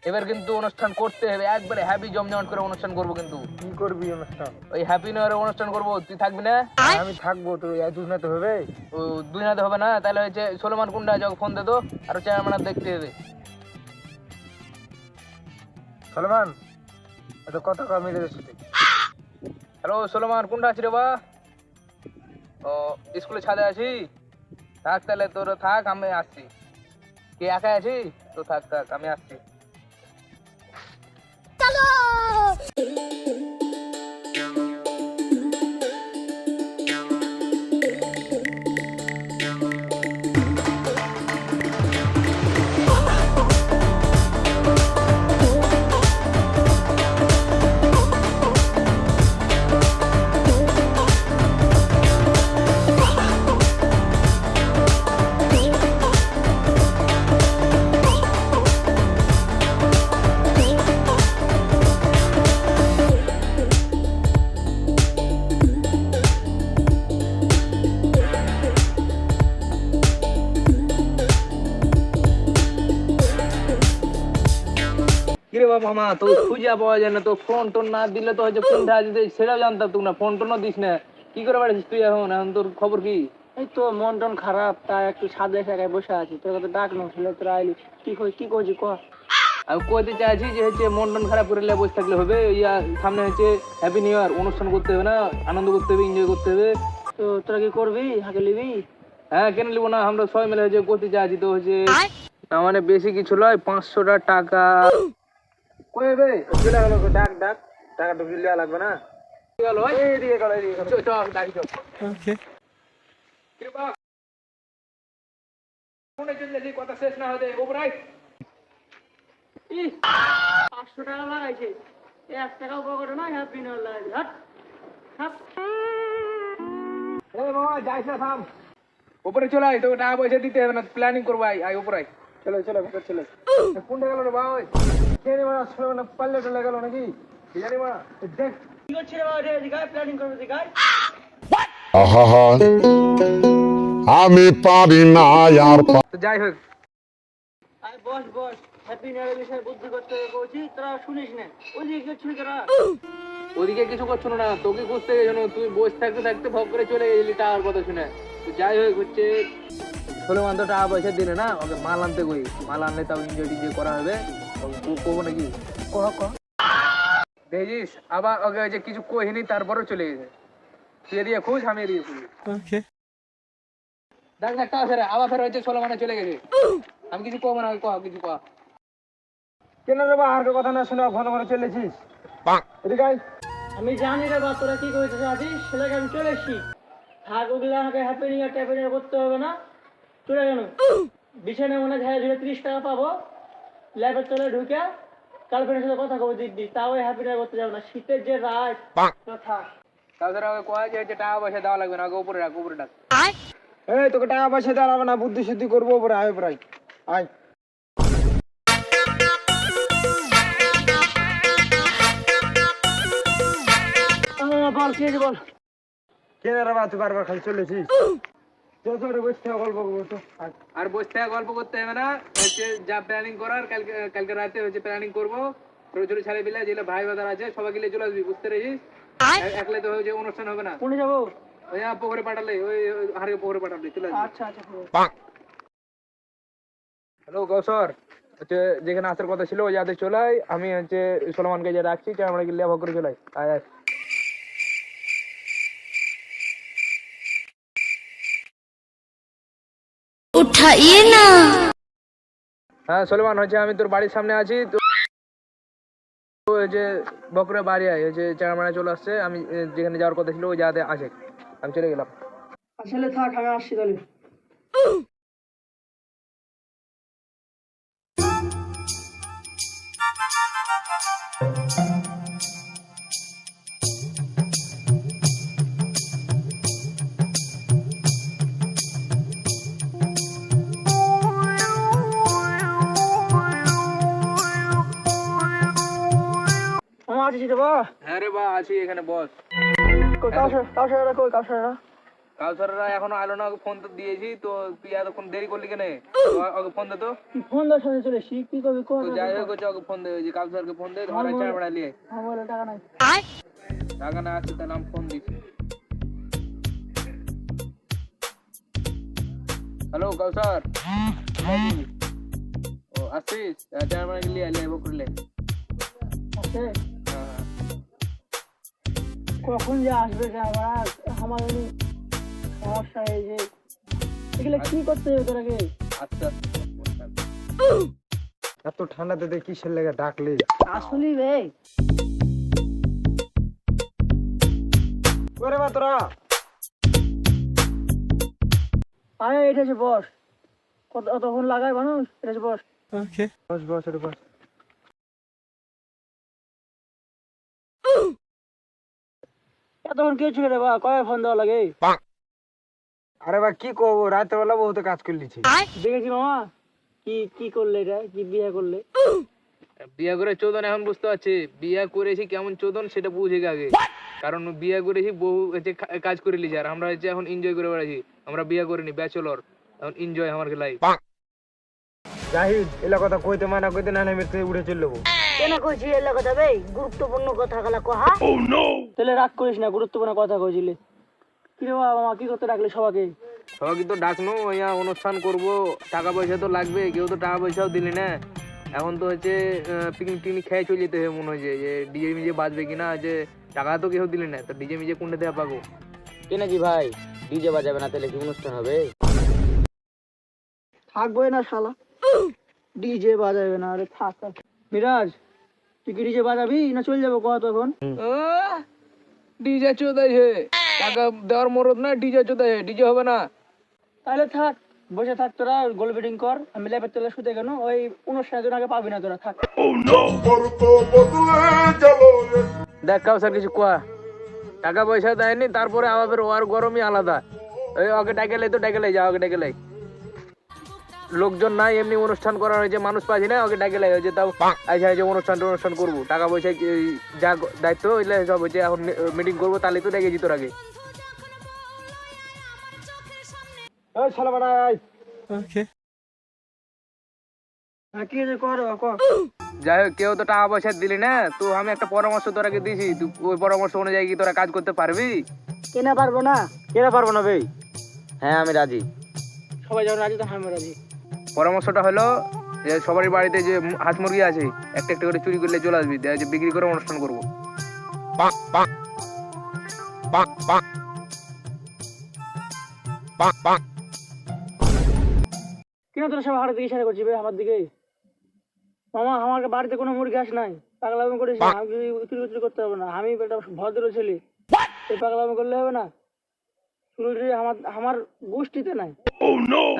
এবার কিন্তু অনুষ্ঠান করতে হবে, একবারে হ্যাপি জমজমাট করে অনুষ্ঠান করবো কিন্তু। কি করবি অনুষ্ঠান? ওই হ্যাপি নিউ ইয়ারের অনুষ্ঠান করবো, তুই থাকবি না? আমি থাকবো তো, দুজনে তো হবে। ও দুই নাতে হবে না, তাহলে হচ্ছে সোলোমান কুন্ডা যাও ফোন দে তো, আর চেয়ারম্যান দেখতে হবে। সলমান, এত কথা কম মেয়েদের সাথে। হ্যালো সোলোমান, কোনটা আছি রে বা? ও স্কুলে ছাদে আছি। থাক তাহলে, তোর থাক, আমি আসছি। কে একাই আছি? তো থাক থাক, আমি আসছি। কিরে বাবা মামা, তো খুঁজা পাওয়া যায় না, তো ফোন টোন না দিলে তো হচ্ছে কোনটা আছে সেটাও জানতাম তুই না, ফোন টোনও দিস না। কি করে পারিস তুই এখন? এখন তোর খবর কি? এই তো মন টন খারাপ, তাই একটু ছাদে একাই বসে আছি। তোর কথা ডাক না ছিল, তোরা আইলি। কি করছি ক? আমি কইতে চাইছি যে হচ্ছে মন টন খারাপ করে বসে থাকলে হবে? ইয়া সামনে হচ্ছে হ্যাপি নিউ ইয়ার, অনুষ্ঠান করতে হবে না? আনন্দ করতে হবে, এনজয় করতে হবে। তো তোরা কি করবি? হাঁকে নিবি? হ্যাঁ, কেন নিবো না? আমরা সবাই মিলে হচ্ছে করতে চাইছি তো হচ্ছে। না মানে বেশি কিছু নয়, 500টা টাকা। কই বে, চলে গেল, ডাক ডাক, টাকা ঢুকিয়ে দেওয়া লাগবে না? গেল এইদিকে গেল, এইদিকে গেল। চল দাঁড়িয়ে চল। কিরে বাবা, ফোনে চলে যাচ্ছি, কথা শেষ না হতে ওপরাই। 500 টাকা লাগাইছে, 1 টাকাও পকেটে নয়। হ্যাপি নিউ ইয়ার লাগাইছে। হাট হাট। এই মামা যাইস না, থাম। উপরে চলে আয়, তোকে টাকা পয়সা দিতে হবে না, প্ল্যানিং করবো। আয় উপরে আয়। চলো চলো, ভিতর চলো। কোনটা গেল রে বাবা? কে রে বাড়া, সলমান পাল্লে টাল্লে গেল নাকি? কি জানি মা। দেখ, কি করছিস রে বাবা? দিঘায় প্ল্যানিং করবি? দিঘায় আহা আমি পারি না আর তো যাই হোক, আয় বস বস। হ্যাপি নিউ ইয়ারের বিষয়ে বুদ্ধি করতে বলছি, তোরা শুনিস না। ওই দিকে কি করছিস তোরা? ওদিকে কিছু করছো না, তোকে খুঁজতে গেছো না, তুই বসে থাকতে থাকতে ভগ করে চলে গেলি টাকার কথা শুনে। তো যাই হোক হচ্ছে, সোলেমান তো টাকা পয়সা দিলে না, ওকে মাল আনতে কই। মাল আনলে তাও এনজয় টেনজয় করা হবে, করবো নাকি? দেখিস আবার ওকে হচ্ছে কিছু কহিনি, তারপরেও চলে গেছে। তুই এদিকে খুঁজ, আমি এদিকে খুঁজি। দেখ দেখ, টাকা ফেরে আবার ফের হচ্ছে সোলেমানে চলে গেছে। আমি কিছু কব না, কিছু কহ। কেন রে বা, আর কথা না শুনে ঘন ঘন চলেছিস? এদিকে আয়। আমি জানি রে বা, তোরা কি করেছিস আছিস, সেটাকে আমি চলে এসছি। থাক, ওগুলো আমাকে হ্যাপি নিউ ইয়ার ট্যাপি নিউ করতে হবে না। চলে গেল বিছানে মনে ঝাড়ে ঝুড়ে 30 টাকা পাবো, ল্যাবের তলে ঢুকে গার্লফ্রেন্ডের সাথে কথা কবে দিদি, তাও হ্যাপি নিউ করতে যাবো না। শীতের যে রাত, তো থাক। তাছাড়া ওকে কয় যে হচ্ছে টাকা পয়সা দেওয়া লাগবে না, ওকে উপরে রাখ, উপরে ডাক। এই তোকে টাকা পয়সা দেওয়া লাগবে না, বুদ্ধি শুদ্ধি করবো। উপরে আয়, উপরে আয়। আয়। বল কি হয়েছে বল। কেন রে বা, তুই বারবার খালি চলেছিস? চল চল, বসে থেকে গল্প করবো তো। আয়। আর বসে থেকে গল্প করতে হবে না, হচ্ছে যা প্ল্যানিং করার কালকে, কালকে রাতে হচ্ছে প্ল্যানিং করবো। ছোট ছোট ছেলে পিলা যেগুলো ভাই বাদার আছে সবাই গিলে চলে আসবি, বুঝতে পেরেছিস? একলাই তো হচ্ছে অনুষ্ঠান হবে না। কোনে যাবো? ওই পুকুরে পাঠালে, ওই হারে পুকুরে পাঠাবি, চলে আসবি। আচ্ছা আচ্ছা। হ্যালো কৌশর, হচ্ছে যেখানে আসার কথা ছিল ওই যাতে চলে আয়। আমি হচ্ছে সোলমানকে যে রাখছি, আমরা গিয়ে ভগ করে চলে আয়। আয় আয়। उठाइए ना। হ্যাঁ সোলমান, হচ্ছে আমি তোর বাড়ির সামনে আছি তো, যে বকরে বাড়ি আয়, হচ্ছে চেয়ারম্যানে চলে আসছে। আমি যেখানে যাওয়ার কথা ছিল ওই জায়গাতে আছে, আমি চলে গেলাম। আসলে থাক, আমি আসছি তাহলে। আছিস রে বা? হ্যাঁ রে বা, আছি এখানে, বস। কাউসারা কই? কাউসারা কাউসাররা এখনো আলো না, ওকে ফোন তো দিয়েছি, তো তুই এতক্ষণ দেরি করলি কেন? ওকে ফোন দে তো। ফোন দেওয়ার সাথে চলে এসছি, কি করবি তো যাই হোক হচ্ছে ওকে ফোন দে, ওই যে কাউসারকে ফোন দে, ধরে চার বেড়া নিয়ে। আমার বলে টাকা নাই। টাকা না আছে তাহলে আমি ফোন দিচ্ছি। হ্যালো কাউসার, ও আসছিস? চার বেড়া নিয়ে আলিয়ে বকরলে। আছে কখন যে আসবে আবার আমার এই সমস্যা, এই যে এগুলো কি করতে হবে তোরাকে? আচ্ছা এত ঠান্ডাতে দেখি কিসের লেগে ডাকলি? আসলি রে ওরে বা তোরা আরে এটা হচ্ছে বস, কতক্ষণ লাগায় মানুষ, এটা হচ্ছে বস। বস বস এটা বস। এতক্ষণ কে ছিল রে বা, কয় ফোন দেওয়া লাগে? আরে বা কি করবো, রাতের বেলা বহুত কাজ করলিছি। দেখেছি মামা, কি কি করলে এটা, কি বিয়ে করলে? বিয়ে করে চোদন এখন বুঝতে পারছি, বিয়ে করেছি কেমন চোদন সেটা বুঝে গে আগে। কারণ বিয়ে করেছি বহু হচ্ছে কাজ করে লিছি, আর আমরা হচ্ছে এখন এনজয় করে বেড়াচ্ছি। আমরা বিয়ে করিনি, ব্যাচেলর, এখন এনজয় আমার লাইফ। জাহিদ এলা কথা কইতে মানা কইতে না নেমে তুই উড়ে চলে যাবো। কেন কইছি এলা কথা বে, গুরুত্বপূর্ণ কথা গলা কহা। তাহলে রাগ করিস না, গুরুত্বপূর্ণ কথা কইছিলে। কি রে বাবা, মামা কি করতে ডাকলে সবাইকে? সবাইকে তো ডাকনো, ইয়া অনুষ্ঠান করব, টাকা পয়সা তো লাগবে, কেউ তো টাকা পয়সাও দিলি না। এখন তো হচ্ছে পিকনিক টিকনিক খেয়ে চলে যেতে হবে মনে হচ্ছে, যে ডিজে মিজে বাজবে কিনা, যে টাকা তো কেউ দিলি না, তো ডিজে মিজে কোনটা দেওয়া পাবো? কেন কি ভাই, ডিজে বাজাবে না তাহলে কি অনুষ্ঠান হবে? থাকবে না শালা, ডিজে বাজাবে না। আরে থাক থাক। মিরাজ তুই কি ডিজে বাজাবি না চলে যাবো কত এখন? ডিজে চোদাইছে, টাকা দেওয়ার মরদ না, ডিজে চোদাইছে, ডিজে হবে না। তাহলে থাক, বসে থাক তোরা, গোল বেটিং কর, আমি ল্যাপের তলে শুতে কেন, ওই অনুষ্ঠানের জন্য আগে পাবি না তোরা, থাক। দেখ কাউসার কিছু কোয়া, টাকা পয়সা দেয়নি, তারপরে আবার ওর গরমই আলাদা। ওই ওকে ডাকেলে তো ডাকেলে যা, ওকে ডাকেলে লোকজন নাই, এমনি অনুষ্ঠান করার হয়েছে, মানুষ পাচ্ছি না, ওকে ডাকেলে হয়েছে, তাও আচ্ছা যে অনুষ্ঠান করবো, টাকা পয়সা যা দায়িত্ব ওইলে সব হচ্ছে, এখন মিটিং করবো, তাহলে তো ডেকেছি তোর আগে। এই শালা বাড়া আয়। হ্যাঁ, কি হয়েছে কর কর। যাই হোক, কেউ তো টাকা পয়সা দিলি না, তো আমি একটা পরামর্শ তোরাকে দিছি, তুই ওই পরামর্শ অনুযায়ী কি তোরা কাজ করতে পারবি? কেনা পারবো না? কেন পারবো না ভাই? হ্যাঁ আমি রাজি। সবাই যখন রাজি তো আমি রাজি। পরামর্শটা হলো যে সবারই বাড়িতে যে হাঁস মুরগি আছে, একটা একটা করে চুরি করলে চলে আসবি, যে বিক্রি করে অনুষ্ঠান করবো। কেন তোরা সব আমার দিকে ইশারা করছিস বে, আমার দিকে? মামা আমার বাড়িতে কোনো মুরগি হাঁস নাই, পাগলামি করিস না, আমি চুরি করতে হবে না, আমি একটা ভদ্র ছেলে, এই পাগলামি করলে হবে না। চুরি আমার গোষ্ঠীতে নাই।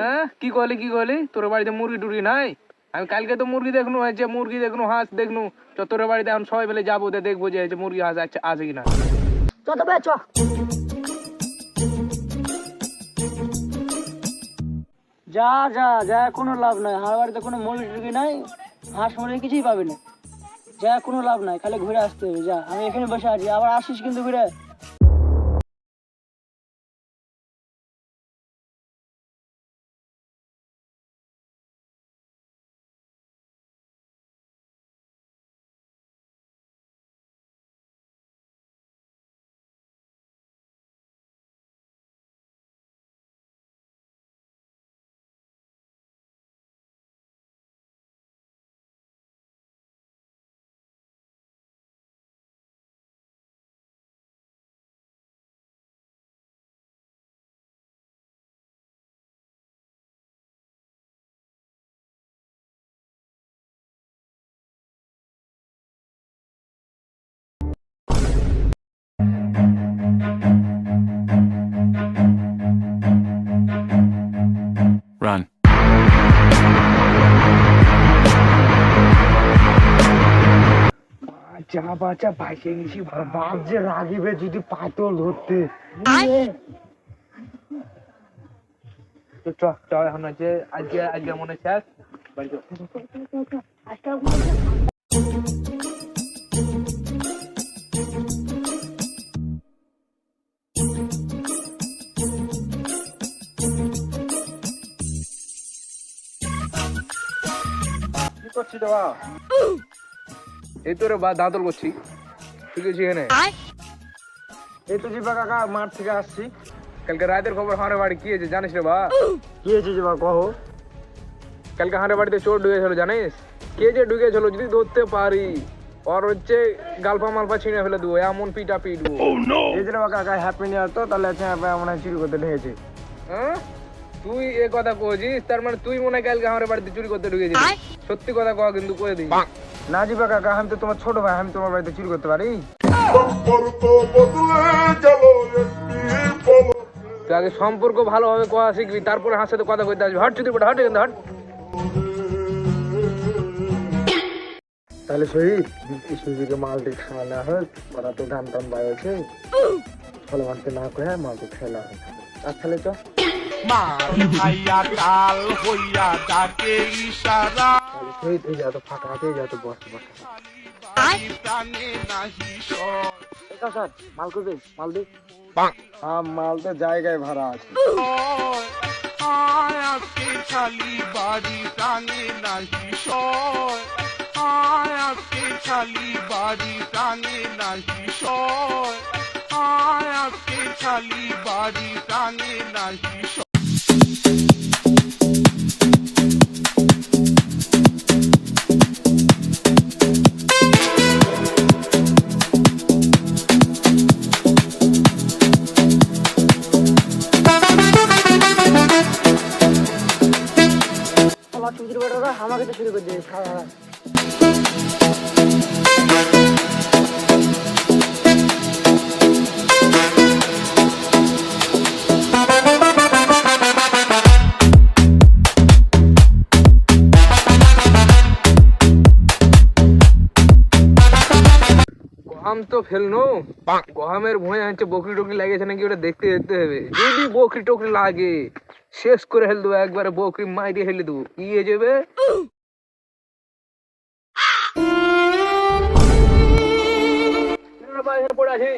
হ্যাঁ কি কইলি তোর বাড়িতে মুরগি টুরগি নাই? আমি কালকে তো মুরগি দেখনু হয়েছে, মুরগি দেখনু, হাঁস দেখনু, তোর বাড়িতে এখন সবাই মিলে যাবো, দেখবো যে মুরগি হাঁস আছে কিনা। চ তো বে চ। যা যা যা, কোনো লাভ নাই, আমার বাড়িতে কোনো মুরগি টুরগি নাই, হাঁস মুরগি কিছুই পাবি না, যা কোনো লাভ নাই, খালি ঘুরে আসতে হবে। যা, আমি এখানে বসে আছি, আবার আসিস কিন্তু ঘুরে। Run. যা বাচ্চা বাইকে গেছি, বাপ যে রাগিবে যদি পাতল ধরতে। তো চ এখন হচ্ছে আজকে মনে শেষ বাড়ি চ। তো বা এই তো রে বা দাঁতল করছি ঠিক আছে এখানে এই তো জিবা কাকা মাঠ থেকে আসছি। কালকে রাতের খবর হারে বাড়ি কি হয়েছে জানিস রে বা? কি হয়েছে জিবা কহো? কালকে হারে বাড়িতে চোর ঢুকেছিল জানিস? কে যে ঢুকেছিল যদি ধরতে পারি ওর হচ্ছে গালপা মালপা ছিঁড়ে ফেলে দেবো, এমন পিটা পিটবো। এই যে রে বা কাকা হ্যাপি নিউ ইয়ার তো তাহলে আছে মনে হয় চুরি করতে ঢেকেছে। হ্যাঁ তুই এ কথা কইছিস তার মানে তুই মনে হয় কালকে আমার বাড়িতে চুরি করতে ঢুকেছিস? সত্যি কথা কওয়া কিন্তু কয়ে দিই। না জিবা কাকা আমি তো তোমার ছোট ভাই, আমি তোমার বাড়িতে চুরি করতে পারি? তুই আগে সম্পর্ক ভালোভাবে কোয়া শিখবি তারপরে হার সাথে কথা কইতে আসবি। হট চুরি পড়ে হট এখান থেকে, হট। তাহলে শহীদ সুজিকে মালটি খাওয়া না হোক, ওরা তো ধান টান বাইছে ফলে মানতে না করে মালটি খেলা হয়। আর তাহলে চ শহীদ তুই যা তো ফাঁকা হাতে যা তো বস বস। স্যার মাল করবে মাল দে। হ্যাঁ মাল তো জায়গায় ভাড়া আছে। খালি বাড়ি টানে নাহি খালি বাড়ি টানে নাহি খালি বাড়ি টানে নাহি। আমার চুরির বেটারা আমাকে তো চুরি করে দিয়েছে। গহাম তো ফেলনো, গহামের ভুঁয়ে হচ্ছে বকরি টকরি লাগিয়েছে নাকি ওটা দেখতে যেতে হবে। যদি বকরি টকরি লাগে শেষ করে হেলে দেবো, একবারে বকরি মাইরে হেলে দেবো। কি হয়ে যাবে? পড়ে আছি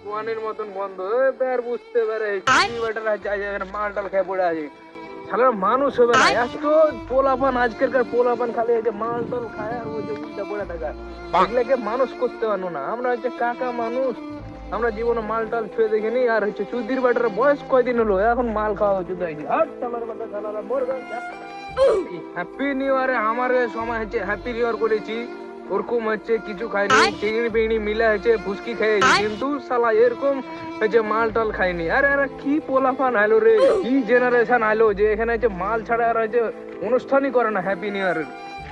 কোয়ানের মতন বন্ধ এবার বুঝতে পারে মালটাল খেয়ে পড়ে আছে। সাধারণ মানুষ হবে না এত পোলাপান, আজকালকার পোলাপান খালি এই যে মালটাল খায় আর ওই যে উল্টা পড়ে থাকা, এগুলাকে মানুষ করতে পারবো না। আমরা হচ্ছে কাকা মানুষ, আমরা জীবনে মালটাল ছুঁয়ে দেখিনি। আর হচ্ছে চুদির বাটার বয়স কয়দিন হলো এখন মাল খাওয়া হচ্ছে। হ্যাপি নিউ ইয়ারে আমার সময় হচ্ছে হ্যাপি নিউ ইয়ার করেছি, ওরকম হচ্ছে কিছু খাইনি, চিংড়ি পিংড়ি মিলে হচ্ছে ফুচকি খেয়েছি, কিন্তু শালা এরকম হচ্ছে মাল টাল খাইনি। আরে আরে কি পোলাপান আইলো রে, কি জেনারেশন আইলো যে এখানে হচ্ছে মাল ছাড়া আর হচ্ছে অনুষ্ঠানই করে না হ্যাপি নিউ ইয়ারের।